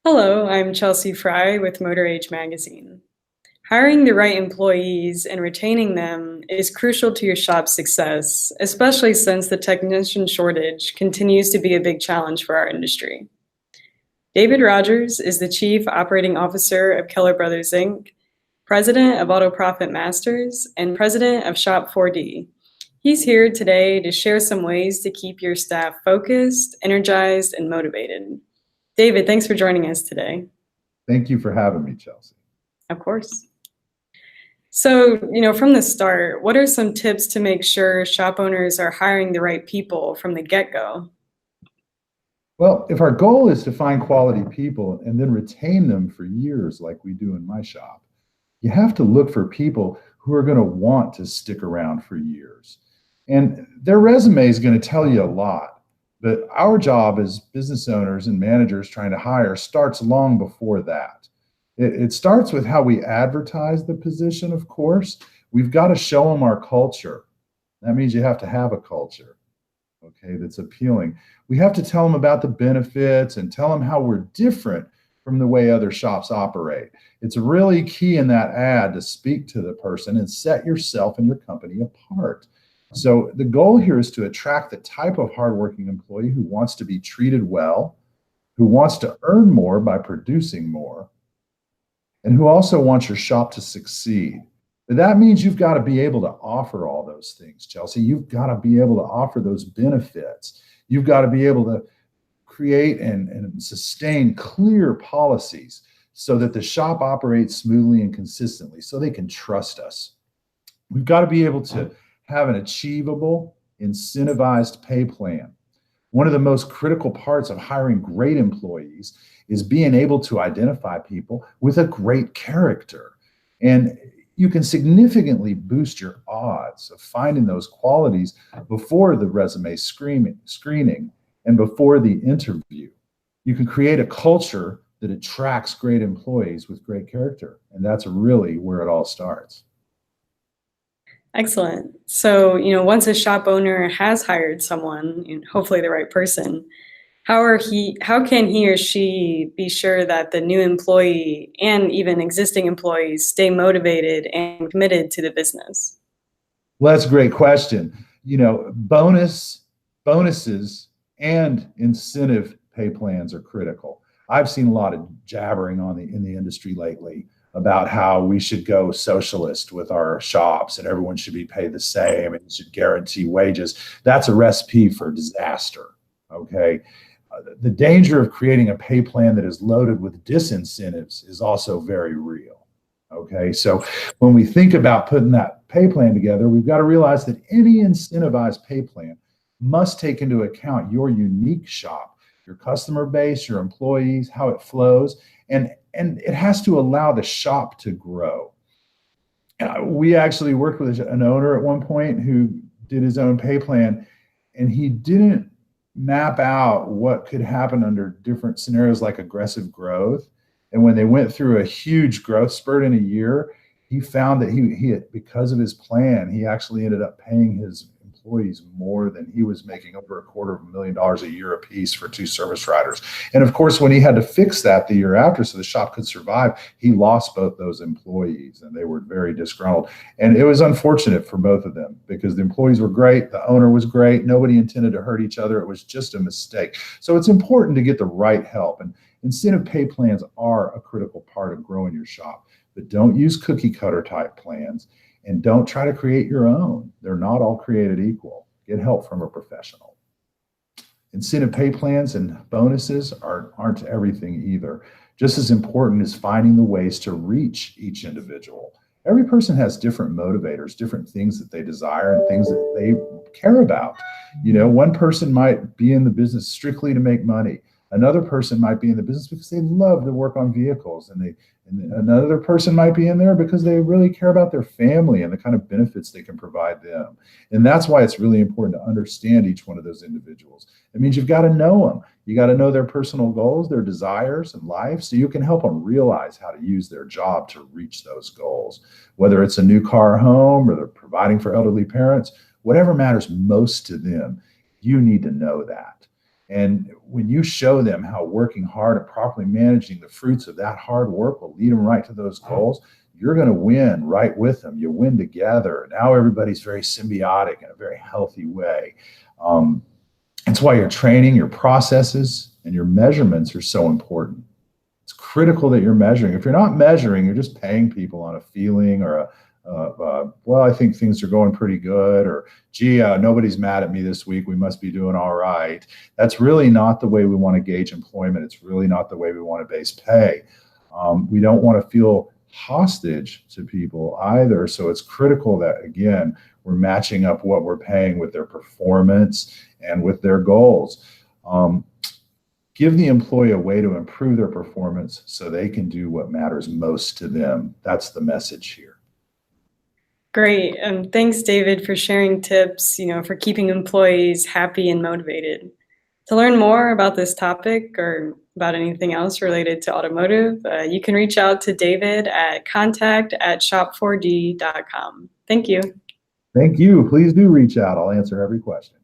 Hello, I'm Chelsea Fry with Motor Age Magazine. Hiring the right employees and retaining them is crucial to your shop's success, especially since the technician shortage continues to be a big challenge for our industry. David Rogers is the Chief Operating Officer of Keller Bros. Inc., President of Auto Profit Masters, and President of Shop 4D. He's here today to share some ways to keep your staff focused, energized, and motivated. David, thanks for joining us today. Thank you for having me, Chelsea. Of course. So, from the start, what are some tips to make sure shop owners are hiring the right people from the get-go? Well, if our goal is to find quality people and then retain them for years, like we do in my shop, you have to look for people who are going to want to stick around for years. And their resume is going to tell you a lot. But our job as business owners and managers trying to hire starts long before that. It starts with how we advertise the position, of course. We've got to show them our culture. That means you have to have a culture, okay, that's appealing. We have to tell them about the benefits and tell them how we're different from the way other shops operate. It's really key in that ad to speak to the person and set yourself and your company apart. So the goal here is to attract the type of hardworking employee who wants to be treated well, who wants to earn more by producing more, and who also wants your shop to succeed. But that means you've got to be able to offer all those things, Chelsea. You've got to be able to offer those benefits. You've got to be able to create and sustain clear policies so that the shop operates smoothly and consistently so they can trust us. We've got to be able to have an achievable, incentivized pay plan. One of the most critical parts of hiring great employees is being able to identify people with a great character. And you can significantly boost your odds of finding those qualities before the resume screening and before the interview. You can create a culture that attracts great employees with great character. And that's really where it all starts. Excellent. So, once a shop owner has hired someone, hopefully the right person, how can he or she be sure that the new employee and even existing employees stay motivated and committed to the business? Well, that's a great question. Bonuses and incentive pay plans are critical. I've seen a lot of jabbering in the industry lately about how we should go socialist with our shops and everyone should be paid the same and should guarantee wages. That's a recipe for disaster. Okay. The danger of creating a pay plan that is loaded with disincentives is also very real. Okay. So when we think about putting that pay plan together, we've got to realize that any incentivized pay plan must take into account your unique shop, your customer base, your employees, how it flows, and it has to allow the shop to grow. We actually worked with an owner at one point who did his own pay plan, and he didn't map out what could happen under different scenarios like aggressive growth. And when they went through a huge growth spurt in a year, he found that he had, because of his plan, he actually ended up paying his employees more than he was making, over $250,000 a year apiece for two service riders. And of course, when he had to fix that the year after so the shop could survive, he lost both those employees and they were very disgruntled. And it was unfortunate for both of them because the employees were great, the owner was great, nobody intended to hurt each other. It was just a mistake. So it's important to get the right help. And incentive pay plans are a critical part of growing your shop, but don't use cookie cutter type plans. And don't try to create your own. They're not all created equal. Get help from a professional. Incentive pay plans and bonuses aren't everything either. Just as important is finding the ways to reach each individual. Every person has different motivators, different things that they desire and things that they care about. One person might be in the business strictly to make money. Another person might be in the business because they love to work on vehicles, and another person might be in there because they really care about their family and the kind of benefits they can provide them. And that's why it's really important to understand each one of those individuals. It means you've got to know them. You got to know their personal goals, their desires and life, so you can help them realize how to use their job to reach those goals. Whether it's a new car or home or they're providing for elderly parents, whatever matters most to them, you need to know that. And when you show them how working hard and properly managing the fruits of that hard work will lead them right to those goals, you're going to win right with them. You win together. Now everybody's very symbiotic in a very healthy way. That's why your training, your processes, and your measurements are so important. It's critical that you're measuring. If you're not measuring, you're just paying people on a feeling or well, I think things are going pretty good, or gee, nobody's mad at me this week, we must be doing all right. That's really not the way we want to gauge employment. It's really not the way we want to base pay. We don't want to feel hostage to people either. So it's critical that, again, we're matching up what we're paying with their performance and with their goals. Give the employee a way to improve their performance so they can do what matters most to them. That's the message here. Great. Thanks, David, for sharing tips, for keeping employees happy and motivated. To learn more about this topic or about anything else related to automotive, you can reach out to David at contact@shop4d.com. Thank you. Thank you. Please do reach out. I'll answer every question.